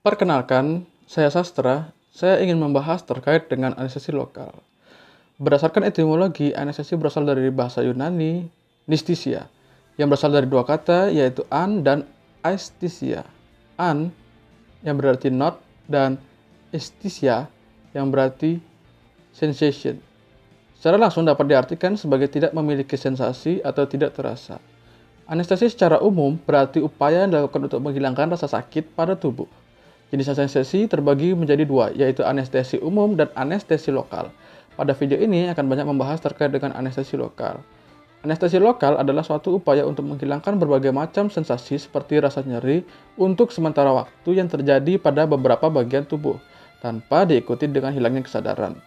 Perkenalkan, saya Sastra. Saya ingin membahas terkait dengan anestesi lokal. Berdasarkan etimologi, anestesi berasal dari bahasa Yunani, "nistisia", yang berasal dari dua kata, yaitu an dan aesthesia. An, yang berarti not, dan aesthesia, yang berarti sensation. Secara langsung dapat diartikan sebagai tidak memiliki sensasi atau tidak terasa. Anestesi secara umum berarti upaya yang dilakukan untuk menghilangkan rasa sakit pada tubuh. Jenis anestesi terbagi menjadi dua, yaitu anestesi umum dan anestesi lokal. Pada video ini akan banyak membahas terkait dengan anestesi lokal. Anestesi lokal adalah suatu upaya untuk menghilangkan berbagai macam sensasi seperti rasa nyeri untuk sementara waktu yang terjadi pada beberapa bagian tubuh, tanpa diikuti dengan hilangnya kesadaran.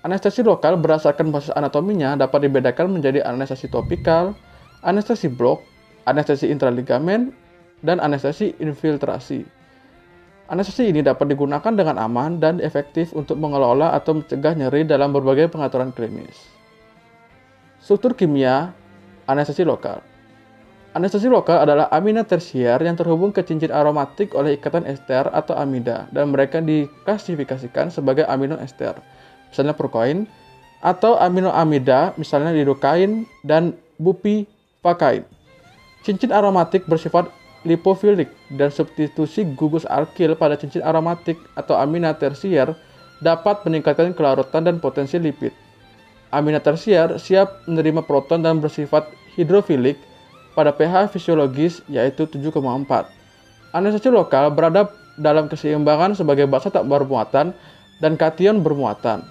Anestesi lokal berdasarkan basis anatominya dapat dibedakan menjadi anestesi topikal, anestesi blok, anestesi intraligamen, dan anestesi infiltrasi. Anestesi ini dapat digunakan dengan aman dan efektif untuk mengelola atau mencegah nyeri dalam berbagai pengaturan klinis. Struktur kimia anestesi lokal. Anestesi lokal adalah amina tersier yang terhubung ke cincin aromatik oleh ikatan ester atau amida, dan mereka diklasifikasikan sebagai amino ester, misalnya prokoin, atau aminoamida, misalnya lidokain dan bupivakain. Cincin aromatik bersifat lipofilik, dan substitusi gugus alkil pada cincin aromatik atau amina tersier dapat meningkatkan kelarutan dan potensi lipid. Amina tersier siap menerima proton dan bersifat hidrofilik pada pH fisiologis yaitu 7,4. Anestesi lokal berada dalam keseimbangan sebagai basa tak bermuatan dan kation bermuatan.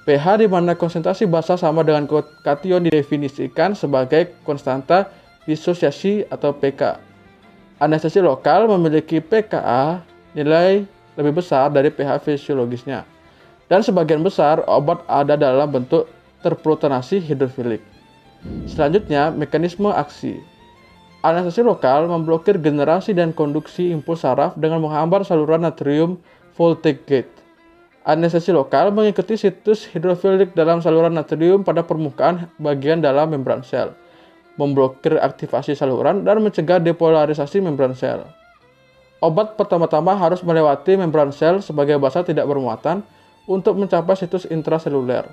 pH di mana konsentrasi basa sama dengan kation didefinisikan sebagai konstanta disosiasi atau pK. Anestesi lokal memiliki pKa nilai lebih besar dari pH fisiologisnya, dan sebagian besar obat ada dalam bentuk terprotonasi hidrofilik. Selanjutnya, mekanisme aksi. Anestesi lokal memblokir generasi dan konduksi impuls saraf dengan menghambat saluran natrium voltage gate. Anestesi lokal mengikuti situs hidrofilik dalam saluran natrium pada permukaan bagian dalam membran sel, memblokir aktivasi saluran, dan mencegah depolarisasi membran sel. Obat pertama-tama harus melewati membran sel sebagai basa tidak bermuatan untuk mencapai situs intraseluler.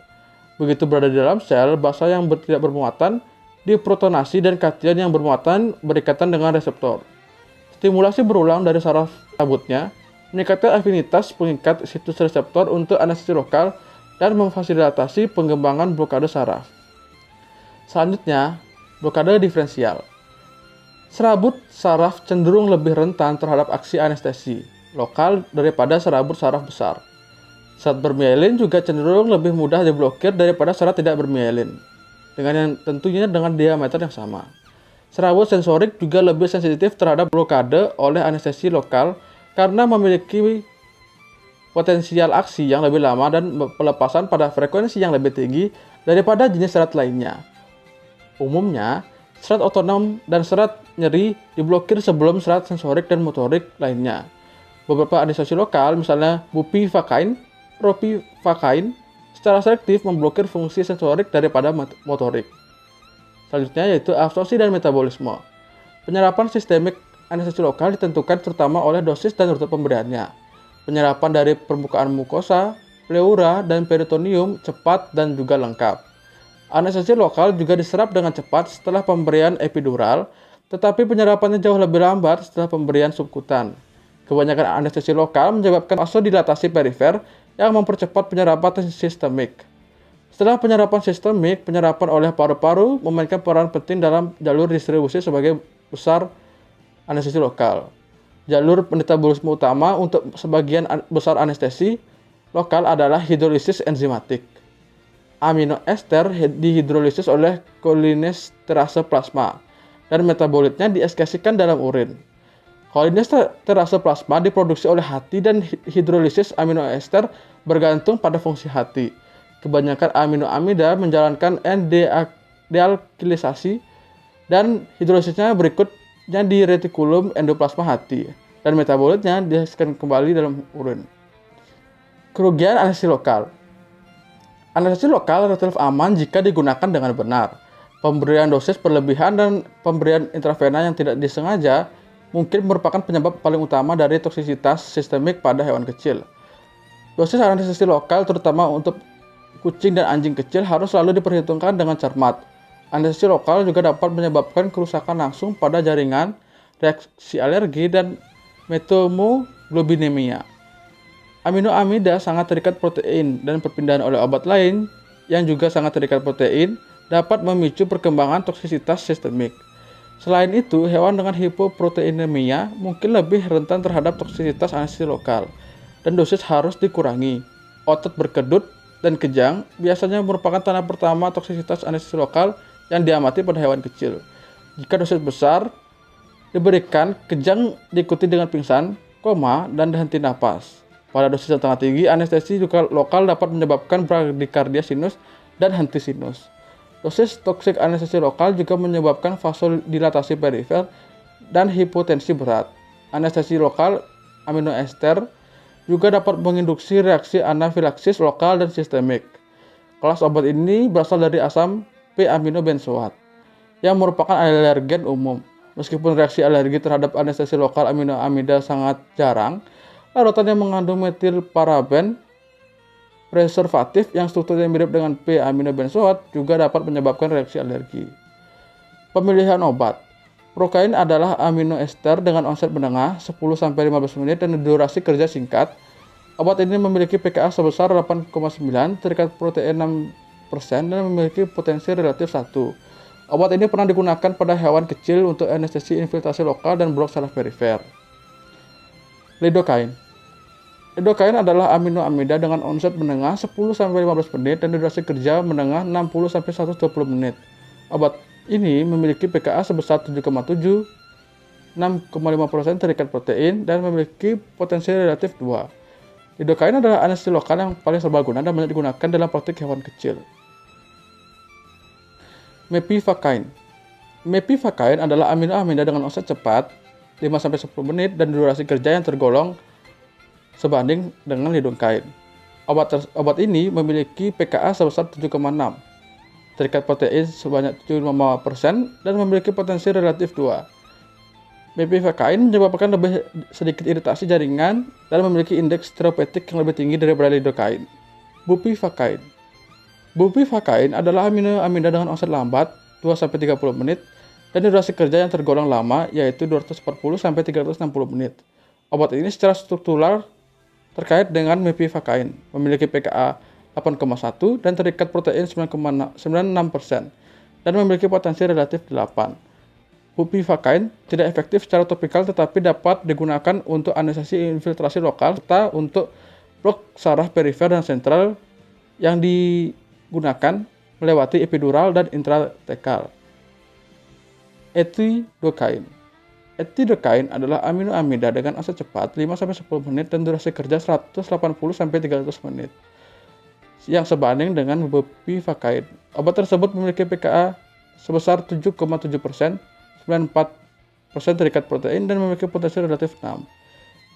Begitu berada di dalam sel, basa yang tidak bermuatan diprotonasi dan kation yang bermuatan berikatan dengan reseptor. Stimulasi berulang dari saraf rambutnya meningkatkan afinitas pengikat situs reseptor untuk anestesi lokal dan memfasilitasi pengembangan blokade saraf. Selanjutnya, blokade diferensial. Serabut saraf cenderung lebih rentan terhadap aksi anestesi lokal daripada serabut saraf besar. Serat bermielin juga cenderung lebih mudah diblokir daripada serat tidak bermielin, tentunya dengan diameter yang sama. Serabut sensorik juga lebih sensitif terhadap blokade oleh anestesi lokal karena memiliki potensial aksi yang lebih lama dan pelepasan pada frekuensi yang lebih tinggi daripada jenis serat lainnya. Umumnya, serat otonom dan serat nyeri diblokir sebelum serat sensorik dan motorik lainnya. Beberapa anestesi lokal, misalnya bupivakain, propivakain, secara selektif memblokir fungsi sensorik daripada motorik. Selanjutnya yaitu absorpsi dan metabolisme. Penyerapan sistemik anestesi lokal ditentukan terutama oleh dosis dan rute pemberiannya. Penyerapan dari permukaan mukosa, pleura, dan peritoneum cepat dan juga lengkap. Anestesi lokal juga diserap dengan cepat setelah pemberian epidural, tetapi penyerapannya jauh lebih lambat setelah pemberian subkutan. Kebanyakan anestesi lokal menyebabkan vasodilatasi perifer yang mempercepat penyerapan sistemik. Setelah penyerapan sistemik, penyerapan oleh paru-paru memainkan peran penting dalam jalur distribusi sebagai besar anestesi lokal. Jalur metabolisme utama untuk sebagian besar anestesi lokal adalah hidrolisis enzimatik. Amino ester dihidrolisis oleh kolinesterase plasma, dan metabolitnya dieskresikan dalam urin. Kolinesterase plasma diproduksi oleh hati, dan hidrolisis amino ester bergantung pada fungsi hati. Kebanyakan aminoamida menjalankan N-dealkilisasi, dan hidrolisisnya berikutnya di retikulum endoplasma hati, dan metabolitnya dieskresikan kembali dalam urin. Kerugian anestesi lokal. Anestesi lokal relatif aman jika digunakan dengan benar. Pemberian dosis berlebihan dan pemberian intravena yang tidak disengaja mungkin merupakan penyebab paling utama dari toksisitas sistemik pada hewan kecil. Dosis anestesi lokal terutama untuk kucing dan anjing kecil harus selalu diperhitungkan dengan cermat. Anestesi lokal juga dapat menyebabkan kerusakan langsung pada jaringan, reaksi alergi, dan metemoglobinemia. Aminoamida sangat terikat protein dan perpindahan oleh obat lain yang juga sangat terikat protein dapat memicu perkembangan toksisitas sistemik. Selain itu, hewan dengan hipoproteinemia mungkin lebih rentan terhadap toksisitas anestesi lokal dan dosis harus dikurangi. Otot berkedut dan kejang biasanya merupakan tanda pertama toksisitas anestesi lokal yang diamati pada hewan kecil. Jika dosis besar diberikan, kejang diikuti dengan pingsan, koma, dan henti napas. Pada dosis yang sangat tinggi, anestesi lokal dapat menyebabkan bradykardia sinus dan henti sinus. Dosis toksik anestesi lokal juga menyebabkan vasodilatasi perifer dan hipotensi berat. Anestesi lokal aminoester juga dapat menginduksi reaksi anafilaksis lokal dan sistemik. Kelas obat ini berasal dari asam p-aminobenzoat yang merupakan alergen umum. Meskipun reaksi alergi terhadap anestesi lokal aminoamida sangat jarang, larutan yang mengandung metilparaben preservatif yang strukturnya mirip dengan p-aminobenzoat juga dapat menyebabkan reaksi alergi. Pemilihan obat. Prokain adalah aminoester dengan onset menengah 10-15 menit dan durasi kerja singkat. Obat ini memiliki pKa sebesar 8,9, terikat protein 6% dan memiliki potensi relatif 1. Obat ini pernah digunakan pada hewan kecil untuk anestesi infiltrasi lokal dan blok saraf perifer. Lidocaine. Lidocaine adalah aminoamida dengan onset menengah 10-15 menit dan durasi kerja menengah 60-120 menit. Obat ini memiliki pKa sebesar 7,7, 6,5% terikat protein, dan memiliki potensi relatif 2. Lidocaine adalah anestesi lokal yang paling serbaguna dan banyak digunakan dalam praktik hewan kecil. Mepivacaine. Mepivacaine adalah aminoamida dengan onset cepat 5-10 menit dan durasi kerja yang tergolong sebanding dengan lidocaine. Obat ini memiliki pKa sebesar 7,6, terikat protein sebanyak 75% dan memiliki potensi relatif 2. Mepivacaine menyebabkan lebih sedikit iritasi jaringan dan memiliki indeks terapeutik yang lebih tinggi daripada lidocaine. Bupivacaine. Bupivacaine adalah aminoamida dengan onset lambat 2-30 menit dan durasi kerja yang tergolong lama yaitu 240-360 menit. Obat ini secara struktural terkait dengan mepivacaine, memiliki pKa 8,1 dan terikat protein 9,96% dan memiliki potensi relatif 8. Bupivacaine tidak efektif secara topikal tetapi dapat digunakan untuk anestesi infiltrasi lokal serta untuk blok saraf perifer dan sentral yang digunakan melewati epidural dan intratekal. Etidocaine. Etidocaine adalah aminoamida dengan onset cepat 5-10 menit dan durasi kerja 180-300 menit yang sebanding dengan bupivacaine. Obat tersebut memiliki pKa sebesar 7,7%, 94% terikat protein dan memiliki potensi relatif 6.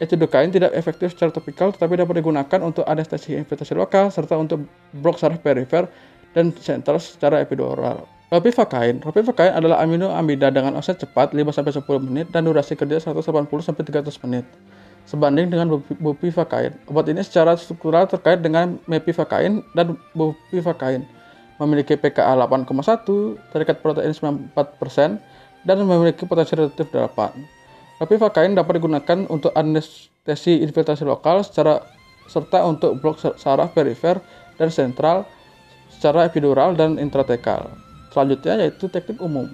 Etidocaine tidak efektif secara topikal tetapi dapat digunakan untuk anestesi infiltrasi lokal serta untuk blok saraf perifer dan sentral secara epidural. Ropivacaine adalah aminoamida dengan onset cepat 5-10 menit dan durasi kerja 180-300 menit. Sebanding dengan bupivacaine, obat ini secara struktural terkait dengan mepivacaine dan bupivacaine, memiliki pKa 8,1, terikat protein 94% dan memiliki potensi relatif 8. Ropivacaine dapat digunakan untuk anestesi infiltrasi lokal serta untuk blok saraf perifer dan sentral secara epidural dan intratekal. Selanjutnya yaitu teknik umum.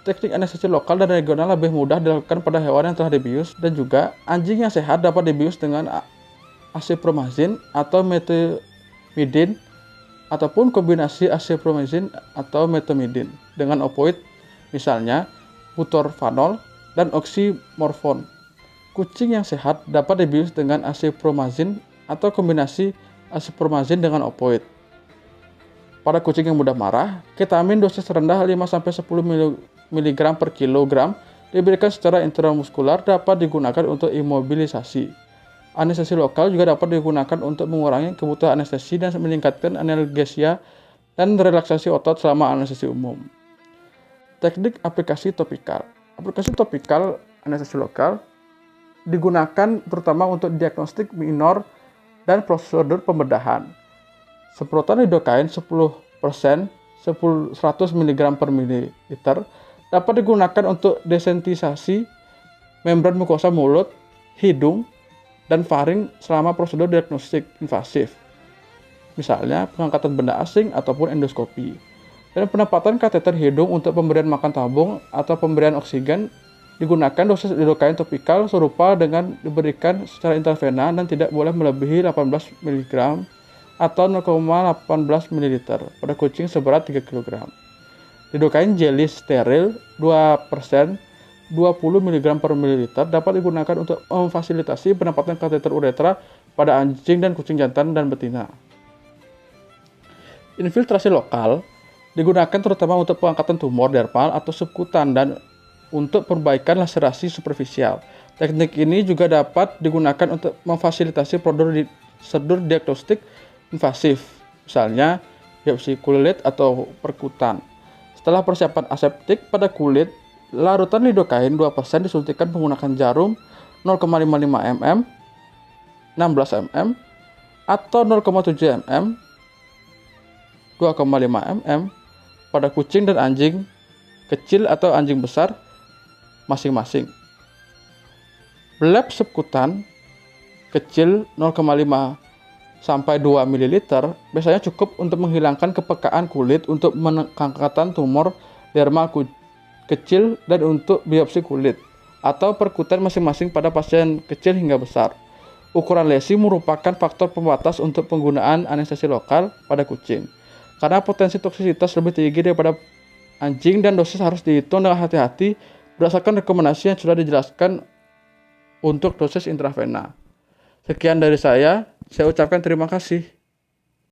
Teknik anestesi lokal dan regional lebih mudah dilakukan pada hewan yang telah dibius dan juga anjing yang sehat dapat dibius dengan acipromycin atau metomidin ataupun kombinasi acipromycin atau metomidin dengan opoid misalnya butorphanol dan oxymorphone. Kucing yang sehat dapat dibius dengan acipromycin atau kombinasi acipromycin dengan opoid. Pada kucing yang mudah marah, ketamin dosis rendah 5-10 mg per kilogram diberikan secara intramuskular dapat digunakan untuk imobilisasi. Anestesi lokal juga dapat digunakan untuk mengurangi kebutuhan anestesi dan meningkatkan analgesia dan relaksasi otot selama anestesi umum. Teknik aplikasi topikal. Aplikasi topikal anestesi lokal digunakan terutama untuk diagnostik minor dan prosedur pembedahan. Semprotan lidokain 10% 100 mg per mililiter dapat digunakan untuk desensitisasi membran mukosa mulut, hidung, dan faring selama prosedur diagnostik invasif. Misalnya pengangkatan benda asing ataupun endoskopi. Dan penempatan kateter hidung untuk pemberian makan tabung atau pemberian oksigen digunakan dosis lidokain topikal serupa dengan diberikan secara intravena dan tidak boleh melebihi 18 mg atau 0,18 ml pada kucing seberat 3 kg. Lidokain jelly steril 2% 20 mg per mililiter dapat digunakan untuk memfasilitasi penempatan kateter uretra pada anjing dan kucing jantan dan betina. Infiltrasi lokal digunakan terutama untuk pengangkatan tumor dermal atau subkutan dan untuk perbaikan laserasi superficial. Teknik ini juga dapat digunakan untuk memfasilitasi prosedur diagnostik invasif, misalnya biopsi kulit atau perkutan. Setelah persiapan aseptik pada kulit, larutan lidokain 2% disuntikkan menggunakan jarum 0,55 mm, 16 mm, atau 0,7 mm, 2,5 mm pada kucing dan anjing kecil atau anjing besar masing-masing. Lab subkutan kecil 0,5 sampai 2 ml biasanya cukup untuk menghilangkan kepekaan kulit untuk pengangkatan tumor dermal kecil dan untuk biopsi kulit atau perkutan masing-masing pada pasien kecil hingga besar. Ukuran lesi merupakan faktor pembatas untuk penggunaan anestesi lokal pada kucing. Karena potensi toksisitas lebih tinggi daripada anjing dan dosis harus dihitung dengan hati-hati berdasarkan rekomendasi yang sudah dijelaskan untuk dosis intravena. Sekian dari saya ucapkan terima kasih.